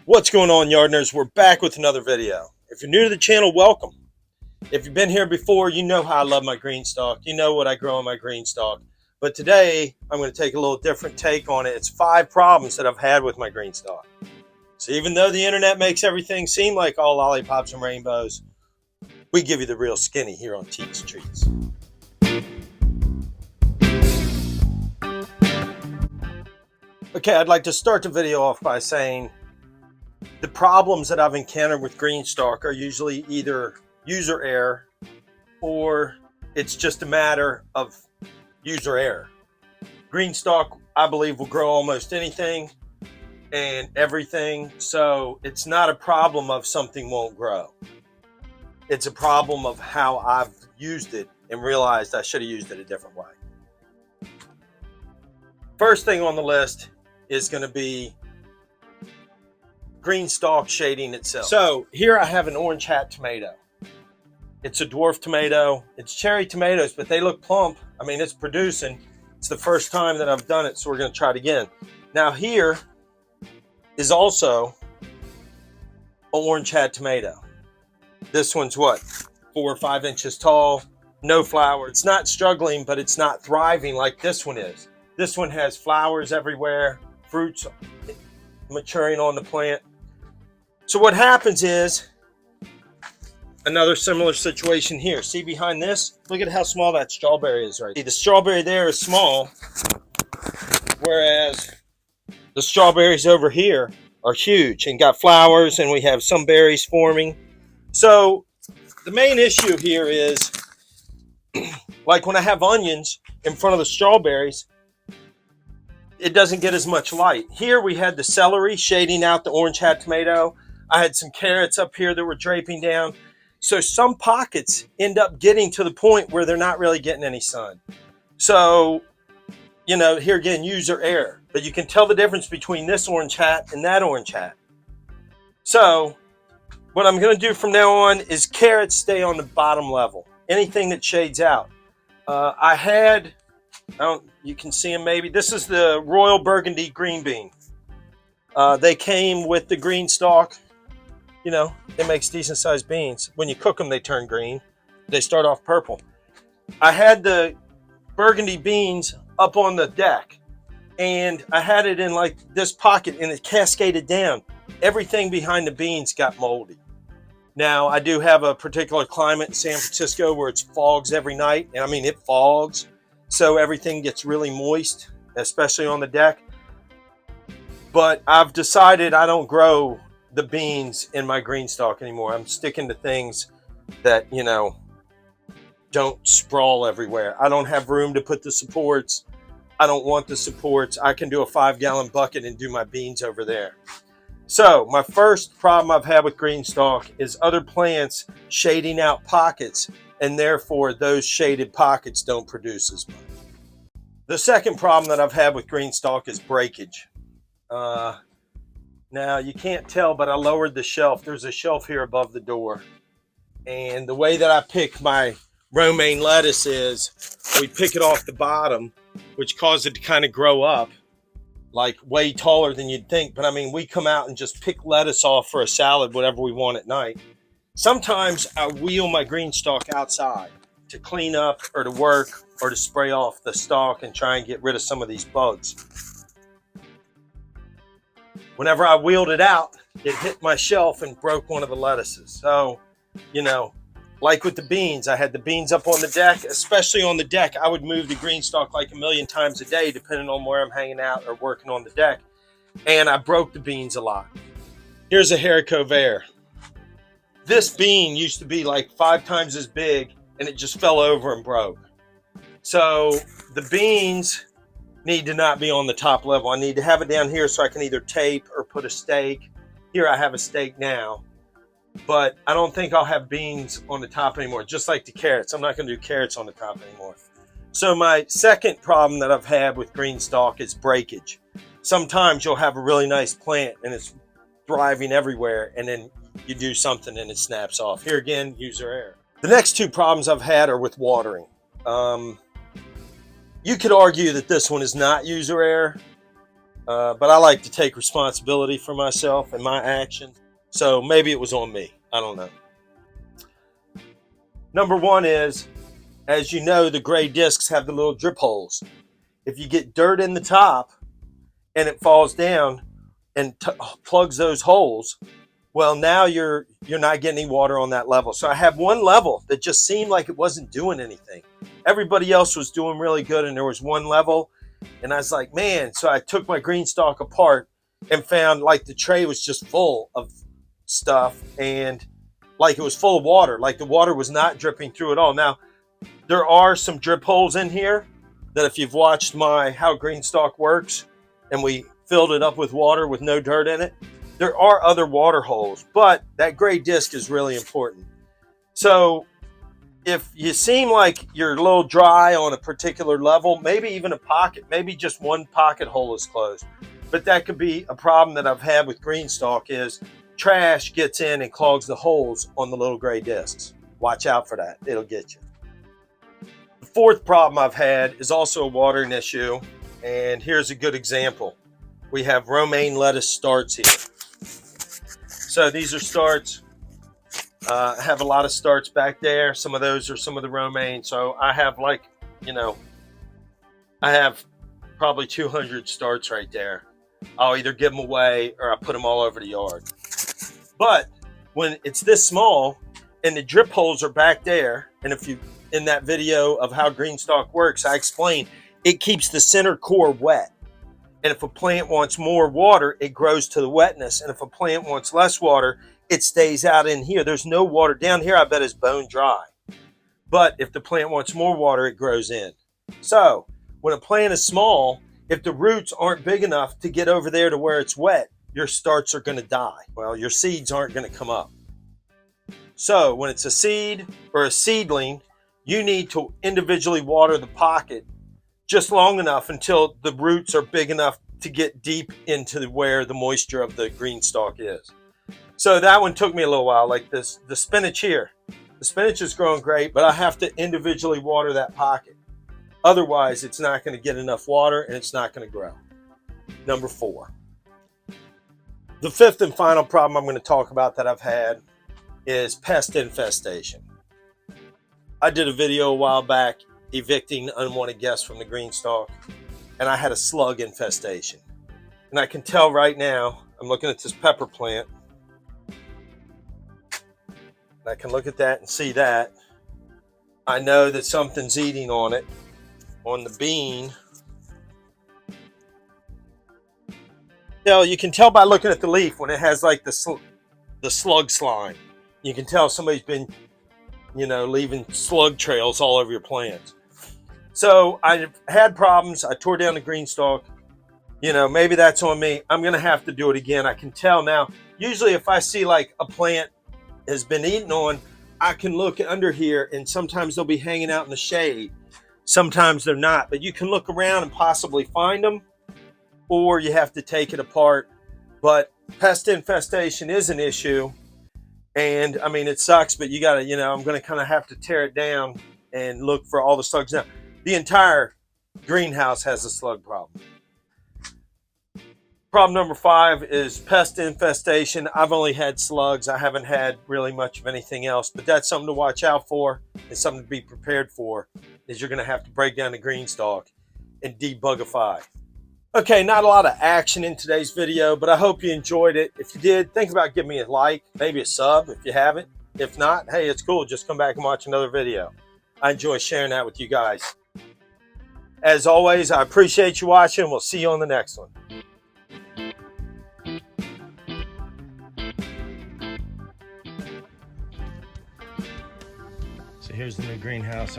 What's going on, Yardners? We're back with another video. If you're new to the channel, welcome. If you've been here before, you know how I love my Greenstalk. You know what I grow in my Greenstalk. But today, I'm going to take a little different take on it. It's 5 problems that I've had with my Greenstalk. So even though the internet makes everything seem like all lollipops and rainbows, we give you the real skinny here on Teats Treats. Okay, I'd like to start the video off by saying the problems that I've encountered with Greenstalk are usually either user error or it's just a matter of user error. Greenstalk, I believe, will grow almost anything and everything, so it's not a problem of something won't grow. It's a problem of how I've used it and realized I should have used it a different way. First thing on the list is going to be Greenstalk shading itself. So here I have an orange hat tomato. It's a dwarf tomato. It's cherry tomatoes, but they look plump. I mean, it's producing. It's the first time that I've done it, so we're going to try it again. Now here is also an orange hat tomato. This one's what, 4 or 5 inches tall, no flower. It's not struggling, but it's not thriving like this one is. This one has flowers everywhere, fruits maturing on the plant. So what happens is another similar situation here. See behind this? Look at how small that strawberry is right. See, the strawberry there is small, whereas the strawberries over here are huge and got flowers, and we have some berries forming. So the main issue here is, like when I have onions in front of the strawberries, it doesn't get as much light. Here we had the celery shading out the orange hat tomato. I had some carrots up here that were draping down. So some pockets end up getting to the point where they're not really getting any sun. So, you know, here again, user error. But you can tell the difference between this orange hat and that orange hat. So what I'm going to do from now on is carrots stay on the bottom level. Anything that shades out. You can see them maybe. This is the Royal Burgundy green bean. They came with the Greenstalk. You know, it makes decent sized beans. When you cook them, they turn green. They start off purple. I had the burgundy beans up on the deck, and I had it in like this pocket, and it cascaded down. Everything behind the beans got moldy. Now, I do have a particular climate in San Francisco where it fogs every night. And I mean, it fogs, so everything gets really moist, especially on the deck. But I've decided I don't grow the beans in my Greenstalk anymore. I'm sticking to things that, you know, don't sprawl everywhere. I don't have room to put the supports. I don't want the supports. I can do a 5-gallon bucket and do my beans over there. So my first problem I've had with Greenstalk is other plants shading out pockets, and therefore those shaded pockets don't produce as much. The second problem that I've had with Greenstalk is breakage. Now you can't tell, but I lowered the shelf. There's a shelf here above the door. And the way that I pick my romaine lettuce is we pick it off the bottom, which causes it to kind of grow up like way taller than you'd think. But I mean, we come out and just pick lettuce off for a salad, whatever we want at night. Sometimes I wheel my Greenstalk outside to clean up or to work or to spray off the stalk and try and get rid of some of these bugs. Whenever I wheeled it out, it hit my shelf and broke one of the lettuces. So, you know, like with the beans, I had the beans up on the deck. Especially on the deck, I would move the Greenstalk like a million times a day, depending on where I'm hanging out or working on the deck. And I broke the beans a lot. Here's a haricot vert. This bean used to be like 5 times as big, and it just fell over and broke. So the beans need to not be on the top level. I need to have it down here so I can either tape or put a stake. Here I have a stake now, but I don't think I'll have beans on the top anymore, just like the carrots. I'm not going to do carrots on the top anymore. So my second problem that I've had with Greenstalk is breakage. Sometimes you'll have a really nice plant and it's thriving everywhere, and then you do something and it snaps off. Here again, user error. The next 2 problems I've had are with watering. You could argue that this one is not user error, But I like to take responsibility for myself and my action. So maybe it was on me. I don't know. Number one is, as you know, the gray discs have the little drip holes. If you get dirt in the top and it falls down and plugs those holes, well, now you're not getting any water on that level. So I have one level that just seemed like it wasn't doing anything. Everybody else was doing really good, and there was one level, and I was like, man. So I took my Greenstalk apart and found like the tray was just full of stuff, and like it was full of water. Like the water was not dripping through at all. Now, there are some drip holes in here that if you've watched my How Greenstalk Works, and we filled it up with water with no dirt in it, there are other water holes, but that gray disc is really important. So if you seem like you're a little dry on a particular level, maybe even a pocket, maybe just one pocket hole is closed. But that could be a problem that I've had with Greenstalk is trash gets in and clogs the holes on the little gray discs. Watch out for that. It'll get you. The fourth problem I've had is also a watering issue, and here's a good example. We have romaine lettuce starts here. So these are starts. I have a lot of starts back there. Some of those are some of the romaine. So I have I have probably 200 starts right there. I'll either give them away or I put them all over the yard. But when it's this small and the drip holes are back there, and if you, in that video of How Greenstalk Works, I explain it keeps the center core wet. And if a plant wants more water, it grows to the wetness. And if a plant wants less water, it stays out in here. There's no water. Down here, I bet it's bone dry. But if the plant wants more water, it grows in. So when a plant is small, if the roots aren't big enough to get over there to where it's wet, your starts are going to die. Well, your seeds aren't going to come up. So when it's a seed or a seedling, you need to individually water the pocket just long enough until the roots are big enough to get deep into where the moisture of the Greenstalk is. So that one took me a little while, like this, the spinach here. The spinach is growing great, but I have to individually water that pocket. Otherwise, it's not going to get enough water and it's not going to grow. Number 4. The fifth and final problem I'm going to talk about that I've had is pest infestation. I did a video a while back evicting unwanted guests from the Greenstalk, and I had a slug infestation. And I can tell right now, I'm looking at this pepper plant, and I can look at that and see that. I know that something's eating on it, on the bean. You can tell by looking at the leaf when it has like the slug slime. You can tell somebody's been, leaving slug trails all over your plants. So I had problems. I tore down the Greenstalk. Maybe that's on me. I'm going to have to do it again. I can tell now. Usually if I see like a plant has been eaten on, I can look under here, and sometimes they'll be hanging out in the shade. Sometimes they're not. But you can look around and possibly find them, or you have to take it apart. But pest infestation is an issue. And I mean, it sucks, but you got to, I'm going to kind of have to tear it down and look for all the slugs. Now, the entire greenhouse has a slug problem. Problem number 5 is pest infestation. I've only had slugs. I haven't had really much of anything else, but that's something to watch out for and something to be prepared for, is you're going to have to break down the Greenstalk and debugify. Okay, not a lot of action in today's video, but I hope you enjoyed it. If you did, think about giving me a like, maybe a sub if you haven't. If not, hey, it's cool. Just come back and watch another video. I enjoy sharing that with you guys. As always, I appreciate you watching. We'll see you on the next one. So here's the new greenhouse.